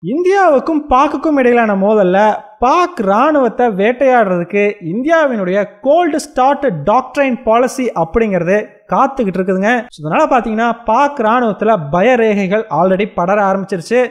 இந்தியாவுக்கும் பாக்குக்கும் இடையிலான மோதல்ல பாக் ராணுவத்தை வேட்டையாடுறதுக்கு இந்தியாவினுடைய கோல்டு ஸ்டார்ட் டாக்ட்ரைன் பாலிசி அப்படிங்கிறது காத்துக்கிட்டு இருக்குதுங்க. அதனால பாத்தீங்கன்னா பாக் ராணுவத்துல பயரேகைகள் ஆல்ரெடி படர ஆரம்பிச்சிருச்சு.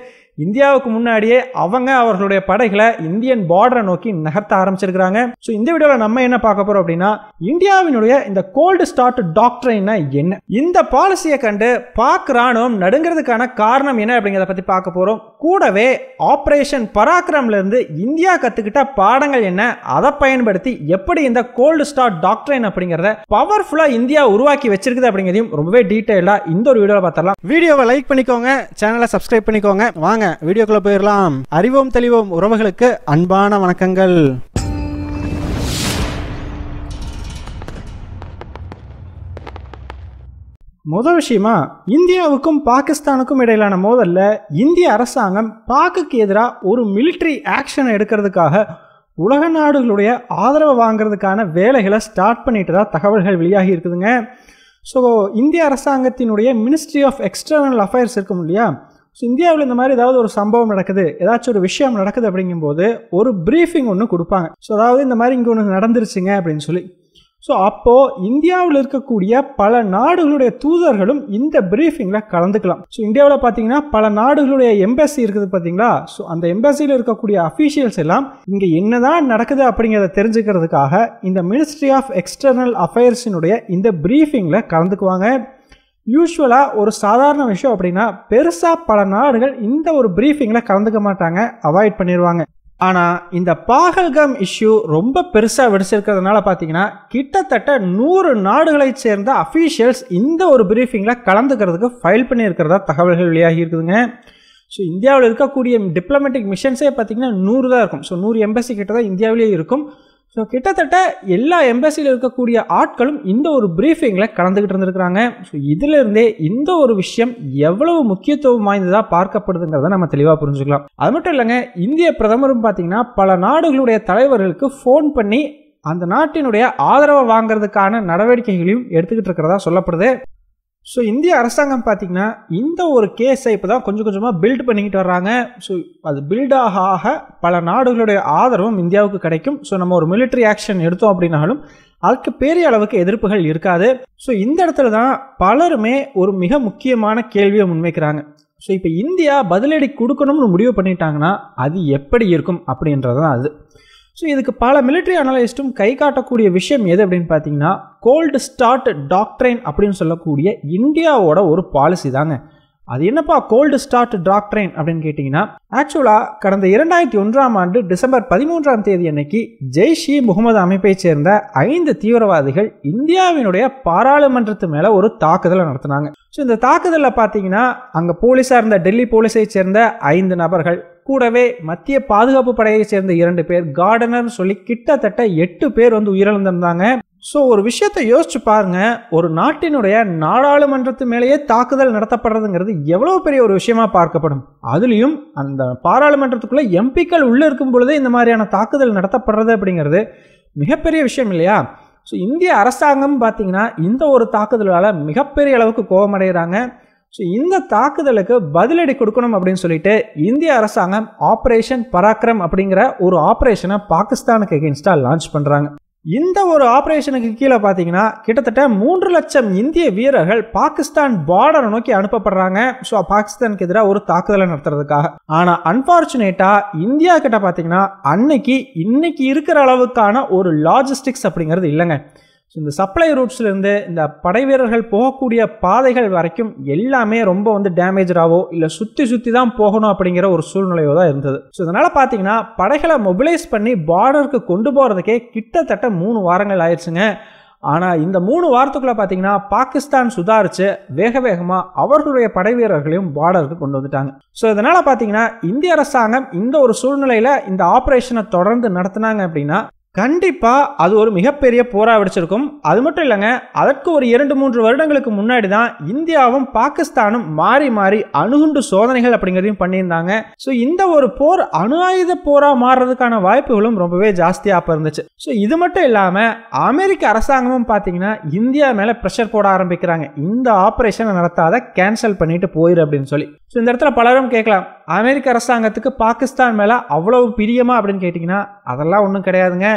இந்தியாவுக்கு முன்னாடியே அவங்க அவர்களுடைய படைகளை இந்தியன் பார்டரை நோக்கி நகர்த்த ஆரம்பிச்சிருக்காங்க. ஸோ இந்த வீடியோவில் நம்ம என்ன பார்க்க போறோம் அப்படின்னா, இந்தியாவினுடைய இந்த கோல்டு ஸ்டார்ட் டாக்ட்ரைன் என்ன, இந்த பாலிசியை கண்டு பாக் ராணுவம் நடுங்கிறதுக்கான காரணம் என்ன அப்படிங்கிறத பத்தி பார்க்க போறோம். கூடவே ஆபரேஷன் பராக்கிரம்ல இருந்து இந்தியா கத்துக்கிட்ட பாடங்கள் என்ன, அதை பயன்படுத்தி எப்படி இந்த கோல்டு ஸ்டார்ட் டாக்ட்ரைன் அப்படிங்கறத பவர்ஃபுல்லா இந்தியா உருவாக்கி வச்சிருக்குது அப்படிங்கிறதையும் ரொம்பவே டீடைலா இந்த ஒரு வீடியோவில் பார்த்தரலாம். வீடியோவை லைக் பண்ணிக்கோங்க, சேனலை சப்ஸ்கிரைப் பண்ணிக்கோங்க. வாங்க வீடியோக்குள்ள போயிடலாம். அறிவோம் தெளிவோம் உறவுகளுக்கு அன்பான வணக்கங்கள். முதல் விஷயமா, இந்தியாவுக்கும் பாகிஸ்தானுக்கும் இடையிலான மோதல்ல இந்திய அரசாங்கம் பாக்குக்கு எதிராக ஒரு மிலிட்டரி ஆக்ஷன் எடுக்கிறதுக்காக உலக நாடுகளுடைய ஆதரவை வாங்கிறதுக்கான வேலைகளை ஸ்டார்ட் பண்ணிட்டு தான் தகவல்கள் வெளியாகி இருக்குதுங்க. ஸோ இந்திய அரசாங்கத்தினுடைய மினிஸ்ட்ரி ஆஃப் எக்ஸ்டர்னல் அஃபேர்ஸ் இருக்கும் இல்லையா, ஸோ இந்தியாவில் இந்த மாதிரி ஏதாவது ஒரு சம்பவம் நடக்குது, ஏதாச்சும் ஒரு விஷயம் நடக்குது அப்படிங்கும்போது ஒரு ப்ரீஃபிங் ஒன்று கொடுப்பாங்க. ஸோ அதாவது இந்த மாதிரி இங்கே ஒன்று நடந்துருச்சுங்க அப்படின்னு சொல்லி. ஸோ அப்போது இந்தியாவில் இருக்கக்கூடிய பல நாடுகளுடைய தூதர்களும் இந்த ப்ரீஃபிங்கில் கலந்துக்கலாம். ஸோ இந்தியாவில் பார்த்தீங்கன்னா பல நாடுகளுடைய எம்பசி இருக்குது பார்த்தீங்களா. ஸோ அந்த எம்பசியில் இருக்கக்கூடிய அஃபீஷியல்ஸ் எல்லாம் இங்கே என்னதான் நடக்குது அப்படிங்கிறத தெரிஞ்சுக்கிறதுக்காக இந்த மினிஸ்ட்ரி ஆஃப் எக்ஸ்டர்னல் அஃபேர்ஸினுடைய இந்த ப்ரீஃபிங்கில் கலந்துக்குவாங்க. யூஸ்வலாக ஒரு சாதாரண விஷயம் அப்படின்னா பெருசாக பல நாடுகள் இந்த ஒரு ப்ரீஃபிங்கில் கலந்துக்க மாட்டாங்க, அவாய்ட் பண்ணிடுவாங்க. ஆனால் இந்த பாகல்காம் இஷ்யூ ரொம்ப பெருசாக வெடிச்சிருக்கிறதுனால பார்த்தீங்கன்னா கிட்டத்தட்ட 100 நாடுகளை சேர்ந்த அஃபீஷியல்ஸ் இந்த ஒரு ப்ரீஃபிங்கில் கலந்துக்கிறதுக்கு ஃபைல் பண்ணியிருக்கிறதா தகவல்கள் வெளியாகி இருக்குதுங்க. ஸோ இந்தியாவில் இருக்கக்கூடிய டிப்ளமேட்டிக் மிஷன்ஸே பார்த்தீங்கன்னா 100 தான் இருக்கும். ஸோ 100 எம்பசி கிட்ட தான் இந்தியாவிலேயே இருக்கும். ஸோ கிட்டத்தட்ட எல்லா எம்பசியில் இருக்கக்கூடிய ஆட்களும் இந்த ஒரு ப்ரீஃபிங்கில் கலந்துக்கிட்டு இருந்திருக்கிறாங்க. ஸோ இதிலிருந்தே இந்த ஒரு விஷயம் எவ்வளவு முக்கியத்துவம் வாய்ந்ததாக பார்க்கப்படுதுங்கிறத நம்ம தெளிவாக புரிஞ்சுக்கலாம். அது மட்டும் இல்லைங்க, இந்திய பிரதமரும் பார்த்தீங்கன்னா பல நாடுகளுடைய தலைவர்களுக்கு ஃபோன் பண்ணி அந்த நாட்டினுடைய ஆதரவை வாங்கிறதுக்கான நடவடிக்கைகளையும் எடுத்துக்கிட்டு இருக்கிறதா சொல்லப்படுது. ஸோ இந்திய அரசாங்கம் பார்த்தீங்கன்னா இந்த ஒரு கேஸை இப்போ தான் கொஞ்சம் கொஞ்சமாக பில்ட் பண்ணிக்கிட்டு வர்றாங்க. ஸோ அது பில்டாக ஆக பல நாடுகளுடைய ஆதரவும் இந்தியாவுக்கு கிடைக்கும். ஸோ நம்ம ஒரு மிலிட்டரி ஆக்ஷன் எடுத்தோம் அப்படின்னாலும் அதுக்கு பெரிய அளவுக்கு எதிர்ப்புகள் இருக்காது. ஸோ இந்த இடத்துல தான் பலருமே ஒரு மிக முக்கியமான கேள்வியை முன்வைக்கிறாங்க. ஸோ இப்போ இந்தியா பதிலடி கொடுக்கணும்னு முடிவு பண்ணிட்டாங்கன்னா அது எப்படி இருக்கும் அப்படின்றது தான் அது. ஸோ இதுக்கு பல மிலிட்ரி அனலிஸ்ட்டும் கை காட்டக்கூடிய விஷயம் எது அப்படின்னு பார்த்தீங்கன்னா கோல்டு ஸ்டார்ட் டாக்ட்ரைன் அப்படின்னு சொல்லக்கூடிய இந்தியாவோட ஒரு பாலிசி தாங்க. அது என்னப்பா கோல்டு ஸ்டார்ட் டாக்ட்ரைன் அப்படின்னு கேட்டிங்கன்னா, ஆக்சுவலாக கடந்த 2001ஆம் ஆண்டு டிசம்பர் 13ஆம் தேதி அன்னைக்கு ஜெய்ஷ் இ முகமது அமைப்பை சேர்ந்த 5 தீவிரவாதிகள் இந்தியாவினுடைய பாராளுமன்றத்து மேலே ஒரு தாக்குதலை நடத்தினாங்க. ஸோ இந்த தாக்குதலில் பார்த்தீங்கன்னா அங்கே போலீஸாக இருந்த டெல்லி போலீஸை சேர்ந்த 5 நபர்கள், கூடவே மத்திய பாதுகாப்பு படையை சேர்ந்த 2 பேர், கார்டனர்னு சொல்லி கிட்டத்தட்ட 8 பேர் வந்து உயிரிழந்திருந்தாங்க. ஸோ ஒரு விஷயத்தை யோசிச்சு பாருங்க, ஒரு நாட்டினுடைய நாடாளுமன்றத்து மேலேயே தாக்குதல் நடத்தப்படுறதுங்கிறது எவ்வளவு பெரிய ஒரு விஷயமா பார்க்கப்படும். அதுலேயும் அந்த பாராளுமன்றத்துக்குள்ள எம்பிக்கள் உள்ள இருக்கும் பொழுதே இந்த மாதிரியான தாக்குதல் நடத்தப்படுறது அப்படிங்கிறது மிகப்பெரிய விஷயம் இல்லையா. ஸோ இந்திய அரசாங்கம் பார்த்தீங்கன்னா இந்த ஒரு தாக்குதலால் மிகப்பெரிய அளவுக்கு கோபமடைகிறாங்க. ஸோ இந்த தாக்குதலுக்கு பதிலடி கொடுக்கணும் அப்படின்னு சொல்லிட்டு இந்திய அரசாங்கம் ஆபரேஷன் பராக்கிரம் அப்படிங்கிற ஒரு ஆபரேஷனை பாகிஸ்தானுக்கு எகென்ஸ்டாக லான்ச் பண்ணுறாங்க. இந்த ஒரு ஆபரேஷனுக்கு கீழே பார்த்தீங்கன்னா கிட்டத்தட்ட 3 லட்சம் இந்திய வீரர்கள் பாகிஸ்தான் பார்டரை நோக்கி அனுப்பப்படுறாங்க. ஸோ பாகிஸ்தானுக்கு எதிராக ஒரு தாக்குதலை நடத்துறதுக்காக. ஆனால் அன்பார்ச்சுனேட்டா இந்தியா கிட்ட பார்த்தீங்கன்னா இன்னைக்கு இருக்கிற அளவுக்கான ஒரு லாஜிஸ்டிக்ஸ் அப்படிங்கிறது இல்லைங்க. இந்த சப்ளை ரூட்ஸ்லேருந்து இந்த படை வீரர்கள் போகக்கூடிய பாதைகள் வரைக்கும் எல்லாமே ரொம்ப வந்து டேமேஜாவோ இல்லை சுற்றி தான் போகணும் அப்படிங்கிற ஒரு சூழ்நிலையோ தான் இருந்தது. ஸோ இதனால் பார்த்தீங்கன்னா படைகளை மொபிலைஸ் பண்ணி பார்டருக்கு கொண்டு போகிறதுக்கே கிட்டத்தட்ட 3 வாரங்கள் ஆயிடுச்சுங்க. ஆனால் இந்த 3 வாரத்துக்குள்ளே பார்த்தீங்கன்னா பாகிஸ்தான் சுதாரித்து வேகமாக அவர்களுடைய படை வீரர்களையும் பார்டருக்கு கொண்டு வந்துட்டாங்க. ஸோ இதனால் பார்த்தீங்கன்னா இந்திய அரசாங்கம் இந்த ஒரு சூழ்நிலையில் இந்த ஆப்ரேஷனை தொடர்ந்து நடத்தினாங்க அப்படின்னா கண்டிப்பாக அது ஒரு மிகப்பெரிய போராக வெடிச்சிருக்கும். அது மட்டும் இல்லைங்க, அதற்கு ஒரு 2-3 வருடங்களுக்கு முன்னாடி தான் இந்தியாவும் பாகிஸ்தானும் மாறி அணுகுண்டு சோதனைகள் அப்படிங்கிறதையும் பண்ணியிருந்தாங்க. ஸோ இந்த ஒரு போர் அணு ஆயுத போராக மாறுறதுக்கான வாய்ப்புகளும் ரொம்பவே ஜாஸ்தியாக இருந்துச்சு. ஸோ இது மட்டும் இல்லாமல் அமெரிக்க அரசாங்கமும் பார்த்தீங்கன்னா இந்தியா மேலே ப்ரெஷர் போட ஆரம்பிக்கிறாங்க, இந்த ஆப்ரேஷனை நடத்தாத கேன்சல் பண்ணிட்டு போயிரு அப்படின்னு சொல்லி. ஸோ இந்த இடத்துல பலரும் கேட்கலாம், அமெரிக்க அரசாங்கத்துக்கு பாகிஸ்தான் மேலே அவ்வளவு பிரியமா அப்படின்னு கேட்டிங்கன்னா அதெல்லாம் ஒன்றும் கிடையாதுங்க.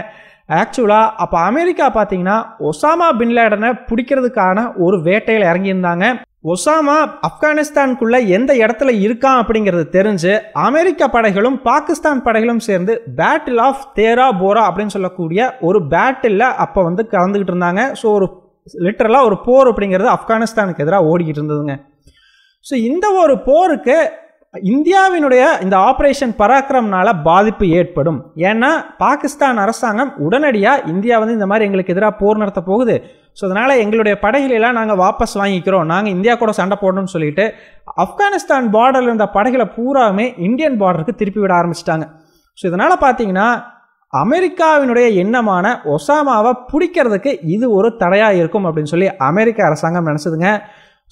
ஆக்சுவலாக அப்போ அமெரிக்கா பார்த்தீங்கன்னா ஒசாமா பின் லேடனை பிடிக்கிறதுக்கான ஒரு வேட்டையில் இறங்கியிருந்தாங்க. ஒசாமா ஆப்கானிஸ்தானுக்குள்ள எந்த இடத்துல இருக்கான் அப்படிங்கிறது தெரிஞ்சு அமெரிக்க படைகளும் பாகிஸ்தான் படைகளும் சேர்ந்து பேட்டில் ஆஃப் தேரா போரா அப்படின்னு சொல்லக்கூடிய ஒரு பேட்டில் அப்போ வந்து கலந்துக்கிட்டு இருந்தாங்க. ஸோ ஒரு லிட்டரலாக ஒரு போர் அப்படிங்கிறது ஆப்கானிஸ்தானுக்கு எதிராக ஓடிக்கிட்டு இருந்ததுங்க. ஸோ இந்த ஒரு போருக்கு இந்தியாவினுடைய இந்த ஆபரேஷன் பராக்கிரம்னால பாதிப்பு ஏற்படும். ஏன்னா பாகிஸ்தான் அரசாங்கம் உடனடியாக இந்தியா வந்து இந்த மாதிரி எங்களுக்கு எதிராக போர் நடத்த போகுது, ஸோ அதனால் எங்களுடைய படைகளெல்லாம் நாங்கள் வாபஸ் வாங்கிக்கிறோம், நாங்கள் இந்தியா கூட சண்டை போடணும்னு சொல்லிட்டு ஆப்கானிஸ்தான் பார்டரில் இருந்த படைகளை பூராமே இந்தியன் பார்டருக்கு திருப்பி விட ஆரம்பிச்சிட்டாங்க. ஸோ இதனால் பார்த்தீங்கன்னா அமெரிக்காவினுடைய எண்ணமான ஒசாமாவை பிடிக்கிறதுக்கு இது ஒரு தடையாக இருக்கும் அப்படின்னு சொல்லி அமெரிக்க அரசாங்கம் நினச்சதுங்க.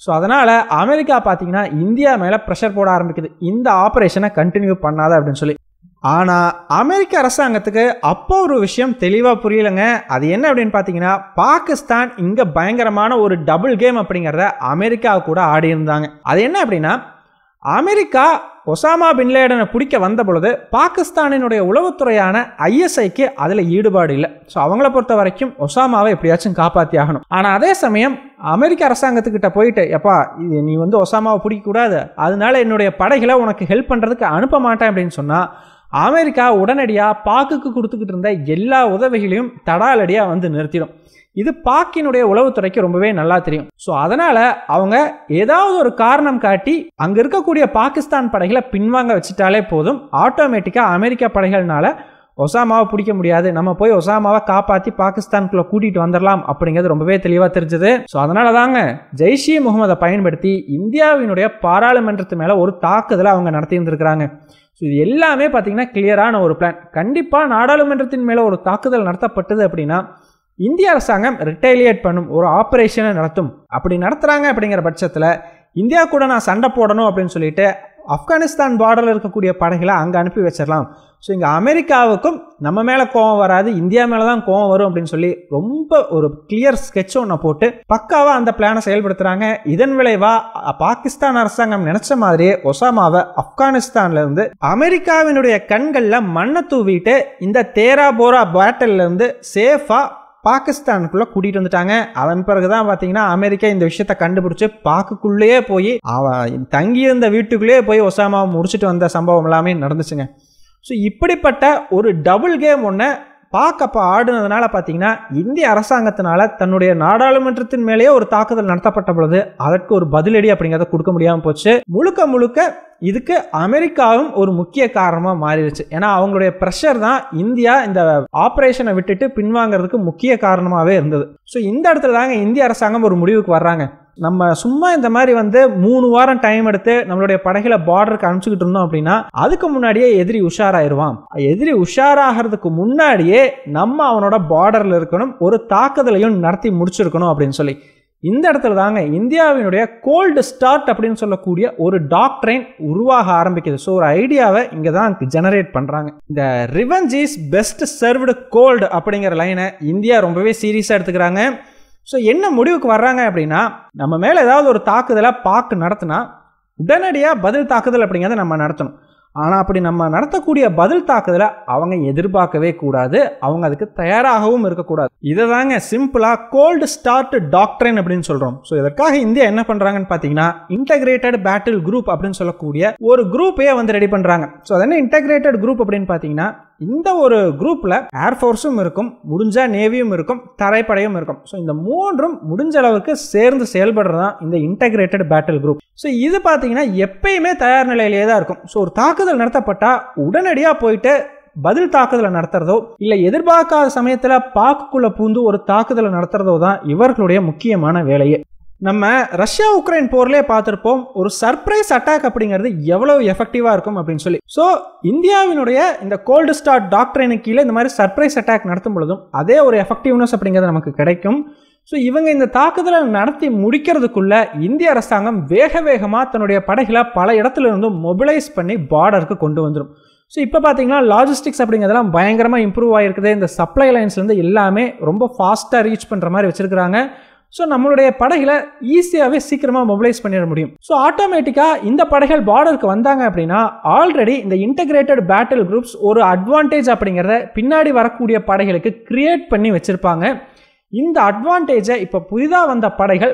ஸோ அதனால் அமெரிக்கா பார்த்தீங்கன்னா இந்தியா மேலே ப்ரெஷர் போட ஆரம்பிக்குது, இந்த ஆப்ரேஷனை கண்டினியூ பண்ணாத அப்படின்னு சொல்லி. ஆனால் அமெரிக்க அரசாங்கத்துக்கு அப்போ ஒரு விஷயம் தெளிவாக புரியலைங்க. அது என்ன அப்படின்னு பார்த்தீங்கன்னா பாகிஸ்தான் இங்கே பயங்கரமான ஒரு டபுள் கேம் அப்படிங்கிறத அமெரிக்கா கூட ஆடி இருந்தாங்க. அது என்ன அப்படின்னா அமெரிக்கா ஒசாமா பின் லேடனை பிடிக்க வந்த பொழுது பாகிஸ்தானினுடைய உளவுத்துறையான ISIக்கு அதில் ஈடுபாடு இல்லை. ஸோ அவங்கள பொறுத்த வரைக்கும் ஒசாமாவை எப்படியாச்சும் காப்பாற்றி ஆகணும். ஆனால் அதே சமயம் அமெரிக்க அரசாங்கத்துக்கிட்ட போயிட்டு எப்பா இது நீ வந்து ஒசாமாவை பிடிக்கக்கூடாது, அதனால என்னுடைய படைகளை உனக்கு ஹெல்ப் பண்ணுறதுக்கு அனுப்ப மாட்டேன் அப்படின்னு சொன்னால் அமெரிக்கா உடனடியாக பாக்குக்கு கொடுத்துக்கிட்டு இருந்த எல்லா உதவிகளையும் தடாலடியாக வந்து நிறுத்திடும். இது பாக்கினுடைய உளவுத்துறைக்கு ரொம்பவே நல்லா தெரியும். ஸோ அதனால் அவங்க ஏதாவது ஒரு காரணம் காட்டி அங்கே இருக்கக்கூடிய பாகிஸ்தான் படைகளை பின்வாங்க வச்சுட்டாலே போதும், ஆட்டோமேட்டிக்காக அமெரிக்கா படைகள்னால ஒசாமாவை பிடிக்க முடியாது, நம்ம போய் ஒசாமாவை காப்பாற்றி பாகிஸ்தானுக்குள்ளே கூட்டிகிட்டு வந்துடலாம் அப்படிங்கிறது ரொம்பவே தெளிவாக தெரிஞ்சது. ஸோ அதனால தாங்க ஜெய்ஷ் இ முகமதை பயன்படுத்தி இந்தியாவினுடைய பாராளுமன்றத்து மேலே ஒரு தாக்குதலை அவங்க நடத்தி இருந்திருக்கிறாங்க. ஸோ இது எல்லாமே பார்த்தீங்கன்னா கிளியரான ஒரு பிளான். கண்டிப்பாக நாடாளுமன்றத்தின் மேலே ஒரு தாக்குதல் நடத்தப்பட்டது அப்படின்னா இந்திய அரசாங்கம் ரிட்டைலியேட் பண்ணும், ஒரு ஆப்ரேஷனை நடத்தும். அப்படி நடத்துகிறாங்க அப்படிங்கிற பட்சத்தில் இந்தியா கூட நான் சண்டை போடணும் அப்படின்னு சொல்லிட்டு ஆப்கானிஸ்தான் பார்டரில் இருக்கக்கூடிய படைகளை அங்கே அனுப்பி வச்சிடலாம். ஸோ இங்கே அமெரிக்காவுக்கும் நம்ம மேலே கோவம் வராது, இந்தியா மேலே தான் கோவம் வரும் அப்படின்னு சொல்லி ரொம்ப ஒரு கிளியர் ஸ்கெட்ச் ஒன்று போட்டு பக்காவாக அந்த பிளானை செயல்படுத்துகிறாங்க. இதன் விளைவாக பாகிஸ்தான் அரசாங்கம் நினச்ச மாதிரியே ஒசாமாவை ஆப்கானிஸ்தான்லேருந்து அமெரிக்காவினுடைய கண்களில் மண்ணை தூவிட்டு இந்த தேரா போரா பேட்டிலேருந்து சேஃபாக பாகிஸ்தானுக்குள்ள கூட்டிட்டு வந்துட்டாங்க. அதன் பிறகுதான் பாத்தீங்கன்னா அமெரிக்கா இந்த விஷயத்த கண்டுபிடிச்சு பாக்குக்குள்ளேயே போய் அவன் தங்கியிருந்த வீட்டுக்குள்ளேயே போய் ஒசாமாவை முடிச்சுட்டு வந்த சம்பவம் எல்லாமே நடந்துச்சுங்க. ஸோ இப்படிப்பட்ட ஒரு டபுள் கேம் ஒன்று பாக்கப்போ ஆடுனதுனால பார்த்தீங்கன்னா இந்திய அரசாங்கத்தினால தன்னுடைய நாடாளுமன்றத்தின் மேலேயே ஒரு தாக்குதல் நடத்தப்பட்ட பொழுது அதற்கு ஒரு பதிலடி அப்படிங்கிறத கொடுக்க முடியாமல் போச்சு. முழுக்க முழுக்க இதுக்கு அமெரிக்காவும் ஒரு முக்கிய காரணமாக மாறிடுச்சு. ஏன்னா அவங்களுடைய ப்ரெஷர் தான் இந்தியா இந்த ஆப்ரேஷனை விட்டுட்டு பின்வாங்கிறதுக்கு முக்கிய காரணமாகவே இருந்தது. ஸோ இந்த இடத்துல தாங்க இந்திய அரசாங்கம் ஒரு முடிவுக்கு வர்றாங்க. நம்ம சும்மா இந்த மாதிரி வந்து 3 வாரம் டைம் எடுத்து நம்மளுடைய படைகளை பார்டருக்கு அனுப்பிச்சுக்கிட்டு இருந்தோம் அப்படின்னா அதுக்கு முன்னாடியே எதிரி உஷாராயிருவான். எதிரி உஷாராகிறதுக்கு முன்னாடியே நம்ம அவனோட பார்டர்ல இருக்கணும், ஒரு தாக்குதலையும் நடத்தி முடிச்சிருக்கணும் அப்படின்னு சொல்லி இந்த இடத்துல தாங்க இந்தியாவினுடைய கோல்டு ஸ்டார்ட் அப்படின்னு சொல்லக்கூடிய ஒரு டாக்ட்ரைன் உருவாக ஆரம்பிக்குது. ஸோ ஒரு ஐடியாவை இங்கே தான் ஜெனரேட் பண்ணுறாங்க. இந்த revenge is best served cold அப்படிங்கிற லைனை இந்தியா ரொம்பவே சீரியஸாக எடுத்துக்கிறாங்க. ஸோ என்ன முடிவுக்கு வர்றாங்க அப்படின்னா நம்ம மேலே ஏதாவது ஒரு தாக்குதலை பாக்கு நடத்தினா உடனடியாக பதில் தாக்குதல் அப்படிங்கிறத நம்ம நடத்தணும். ஆனால் அப்படி நம்ம நடத்தக்கூடிய பதில் தாக்குதலை அவங்க எதிர்பார்க்கவே கூடாது, அவங்க அதுக்கு தயாராகவும் இருக்கக்கூடாது. இதை தாங்க சிம்பிளாக கோல்டு ஸ்டார்ட் டாக்ட்ரைன் அப்படின்னு சொல்கிறோம். ஸோ இதற்காக இந்தியா என்ன பண்ணுறாங்கன்னு பார்த்தீங்கன்னா இன்டகிரேட்டட் பேட்டில் குரூப் அப்படின்னு சொல்லக்கூடிய ஒரு குரூப்பையே வந்து ரெடி பண்ணுறாங்க. ஸோ அது என்ன இன்டகிரேட்டட் குரூப் அப்படின்னு பார்த்தீங்கன்னா இந்த ஒரு குரூப்பில் ஏர்ஃபோர்ஸும் இருக்கும், முடிஞ்சா நேவியும் இருக்கும், தரைப்படையும் இருக்கும். ஸோ இந்த மூன்றும் முடிஞ்ச அளவுக்கு சேர்ந்து செயல்படுறது தான் இந்த இன்டகிரேட்டட் பேட்டில் குரூப். ஸோ இது பார்த்தீங்கன்னா எப்பயுமே தயார் நிலையிலே தான் இருக்கும். ஸோ ஒரு தாக்குதல் நடத்தப்பட்டால் உடனடியாக போயிட்டு பதில் தாக்குதலை நடத்துறதோ இல்லை எதிர்பார்க்காத சமயத்தில் பாக்குக்குள்ளே பூந்து ஒரு தாக்குதலை நடத்துறதோ தான் இவர்களுடைய முக்கியமான வேலையே. நம்ம ரஷ்யா உக்ரைன் போர்லேயே பார்த்துருப்போம் ஒரு சர்ப்ரைஸ் அட்டாக் அப்படிங்கிறது எவ்வளவு எஃபெக்டிவாக இருக்கும் அப்படின்னு சொல்லி. ஸோ இந்தியாவினுடைய இந்த கோல்டு ஸ்டார்ட் டாக்ட்ரைனுக்கு கீழே இந்த மாதிரி சர்ப்ரைஸ் அட்டாக் நடத்தும் பொழுதும் அதே ஒரு எஃபெக்டிவ்னஸ் அப்படிங்கிறது நமக்கு கிடைக்கும். ஸோ இவங்க இந்த தாக்குதலை நடத்தி முடிக்கிறதுக்குள்ள இந்திய அரசாங்கம் வேகமாக தன்னுடைய படைகளை பல இடத்துல இருந்தும் மொபிலைஸ் பண்ணி பார்டருக்கு கொண்டு வந்துடும். ஸோ இப்போ பார்த்தீங்கன்னா லாஜிஸ்டிக்ஸ் அப்படிங்கிறதெல்லாம் பயங்கரமாக இம்ப்ரூவ் ஆகிருக்குது. இந்த சப்ளை லைன்ஸ்லேருந்து எல்லாமே ரொம்ப ஃபாஸ்ட்டாக ரீச் பண்ணுற மாதிரி வச்சுருக்கிறாங்க. ஸோ நம்மளுடைய படைகளை ஈஸியாகவே சீக்கிரமாக மொபிலைஸ் பண்ணிட முடியும். ஸோ ஆட்டோமேட்டிக்காக இந்த படைகள் பார்டருக்கு வந்தாங்க அப்படின்னா ஆல்ரெடி இந்த இன்டகிரேட்டட் பேட்டில் குரூப்ஸ் ஒரு அட்வான்டேஜ் அப்படிங்கிறத பின்னாடி வரக்கூடிய படைகளுக்கு கிரியேட் பண்ணி வச்சுருப்பாங்க. இந்த அட்வான்டேஜை இப்போ புதிதாக வந்த படைகள்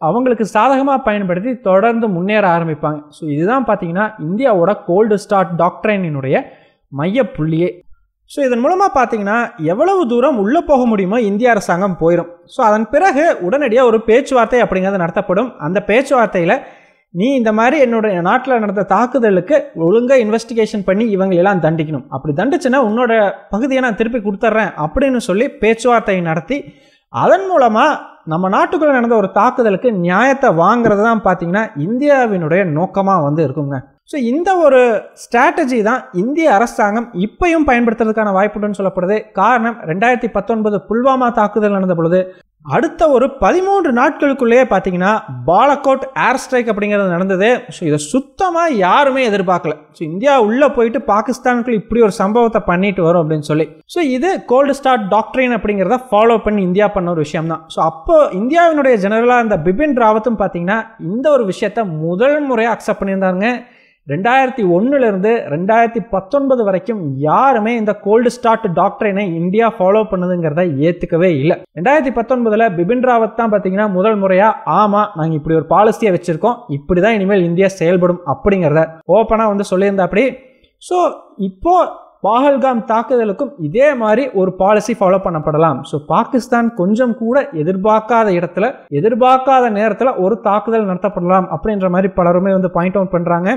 அவங்களுக்கு சாதகமாக பயன்படுத்தி தொடர்ந்து முன்னேற ஆரம்பிப்பாங்க. ஸோ இதுதான் பார்த்தீங்கன்னா இந்தியாவோட கோல்டு ஸ்டார்ட் டாக்ட்ரைனினுடைய மையப்புள்ளியே. ஸோ இதன் மூலமாக பார்த்தீங்கன்னா எவ்வளவு தூரம் உள்ளே போக முடியுமோ இந்திய அரசாங்கம் போயிடும். ஸோ அதன் பிறகு உடனடியாக ஒரு பேச்சுவார்த்தை அப்படிங்கிறது நடத்தப்படும். அந்த பேச்சுவார்த்தையில் நீ இந்த மாதிரி என்னோட நாட்டில் நடந்த தாக்குதலுக்கு ஒழுங்காக இன்வெஸ்டிகேஷன் பண்ணி இவங்களெல்லாம் தண்டிக்கணும், அப்படி தண்டிச்சுன்னா உன்னோட பகுதியை நான் திருப்பி கொடுத்துட்றேன் அப்படின்னு சொல்லி பேச்சுவார்த்தையை நடத்தி அதன் மூலமாக நம்ம நாட்டுக்குள்ளே நடந்த ஒரு தாக்குதலுக்கு நியாயத்தை வாங்குறது தான் பார்த்தீங்கன்னா இந்தியாவினுடைய நோக்கமாக வந்து இருக்குங்க. ஸோ இந்த ஒரு ஸ்ட்ராட்டஜி தான் இந்திய அரசாங்கம் இப்பையும் பயன்படுத்துறதுக்கான வாய்ப்புன்னு சொல்லப்படுது. காரணம் 2019 புல்வாமா தாக்குதல் நடந்த பொழுது அடுத்த ஒரு 13 நாட்களுக்குள்ளேயே பார்த்தீங்கன்னா பாலக்கோட் ஏர் ஸ்ட்ரைக் அப்படிங்கிறது நடந்தது. ஸோ இதை சுத்தமாக யாருமே எதிர்பார்க்கல. ஸோ இந்தியா உள்ளே போயிட்டு பாகிஸ்தானுக்குள்ள இப்படி ஒரு சம்பவத்தை பண்ணிட்டு வரும் அப்படின்னு சொல்லி. ஸோ இது கோல்டு ஸ்டார்ட் டாக்ட்ரைன் அப்படிங்கிறத ஃபாலோ பண்ணி இந்தியா பண்ண ஒரு விஷயம் தான். ஸோ அப்போ இந்தியாவினுடைய ஜெனரலாக இந்த பிபின் ராவத்தும் பார்த்தீங்கன்னா இந்த ஒரு விஷயத்தை முதல் முறையாக அக்செப்ட் பண்ணியிருந்தாங்க. 2001 2019 வரைக்கும் யாருமே இந்த கோல்டு ஸ்டார்ட் டாக்ட்ரைனை இந்தியா ஃபாலோ பண்ணதுங்கிறத ஏற்றுக்கவே இல்லை. 2019 பிபின் ராவத் தான் பார்த்தீங்கன்னா முதல் முறையாக ஆமாம் நாங்கள் இப்படி ஒரு பாலிசியை வச்சுருக்கோம், இப்படி தான் இனிமேல் இந்தியா செயல்படும் அப்படிங்கிறத ஓப்பனாக வந்து சொல்லியிருந்தா அப்படி. ஸோ இப்போ பஹல்காம் தாக்குதலுக்கும் இதே மாதிரி ஒரு பாலிசி ஃபாலோ பண்ணப்படலாம். ஸோ பாகிஸ்தான் கொஞ்சம் கூட எதிர்பார்க்காத இடத்துல எதிர்பார்க்காத நேரத்தில் ஒரு தாக்குதல் நடத்தப்படலாம் அப்படின்ற மாதிரி பலருமே வந்து பாயிண்ட் அவுட் பண்ணுறாங்க.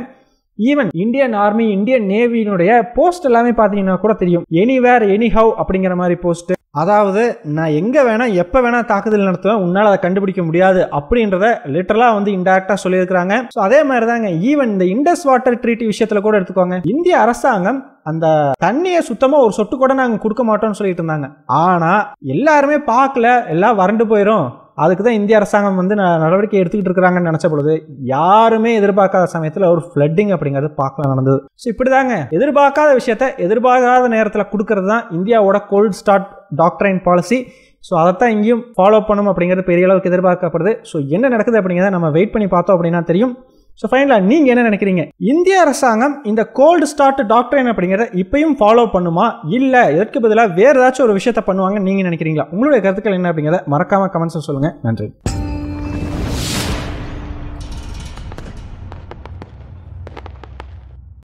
ஈவன் இந்தியன் ஆர்மி இந்தியன் நேவியினுடைய போஸ்ட் எல்லாமே பார்த்தீங்கன்னா கூட தெரியும், எனிவேர் எனிஹவ் அப்படிங்கிற மாதிரி போஸ்ட். அதாவது நான் எங்கே வேணால் எப்போ வேணால் தாக்குதல் நடத்துவேன், உன்னால் அதை கண்டுபிடிக்க முடியாது அப்படின்றத லிட்டரலாக வந்து இன்டெரக்டாக சொல்லியிருக்கிறாங்க. ஸோ அதே மாதிரி தாங்க ஈவன் இந்த இண்டஸ் வாட்டர் ட்ரீட்டி விஷயத்தில் கூட எடுத்துக்கோங்க. இந்திய அரசாங்கம் அந்த தண்ணியை சுத்தமாக ஒரு சொட்டு கூட நாங்கள் கொடுக்க மாட்டோம்னு சொல்லிட்டு இருந்தாங்க. ஆனால் எல்லாருமே பார்க்கல, எல்லாம் வறண்டு போயிடும், அதுக்கு தான் இந்திய அரசாங்கம் வந்து நடவடிக்கை எடுத்துக்கிட்டு இருக்கிறாங்கன்னு நினச்ச பொழுது யாருமே எதிர்பார்க்காத சமயத்தில் ஒரு ஃப்ளட்டிங் அப்படிங்கிறது பார்க்கலாம் நடந்தது. ஸோ இப்படி தாங்க எதிர்பார்க்காத விஷயத்த எதிர்பார்க்காத நேரத்தில் கொடுக்கறது தான் இந்தியாவோட cold start doctrine policy. So அதைத்தான் இங்கேயும் ஃபாலோ பண்ணணும் அப்படிங்கிறது பெரிய அளவுக்கு எதிர்பார்க்கப்படுது. ஸோ என்ன நடக்குது அப்படிங்கிறத நம்ம வெயிட் பண்ணி பார்த்தோம் அப்படின்னா தெரியும். ஸோ ஃபைனலாக நீங்கள் என்ன நினைக்கிறீங்க? இந்திய அரசாங்கம் இந்த கோல்டு ஸ்டார்ட் டாக்ட்ரைன் அப்படிங்கிறத இப்பயும் ஃபாலோ பண்ணுமா, இல்லை இதற்கு பதிலாக வேறு ஏதாச்சும் ஒரு விஷயத்த பண்ணுவாங்கன்னு நீங்கள் நினைக்கிறீங்களா? உங்களுடைய கருத்துக்கள் என்ன அப்படிங்கிறத மறக்காம கமெண்ட்ஸ் சொல்லுங்கள். நன்றி.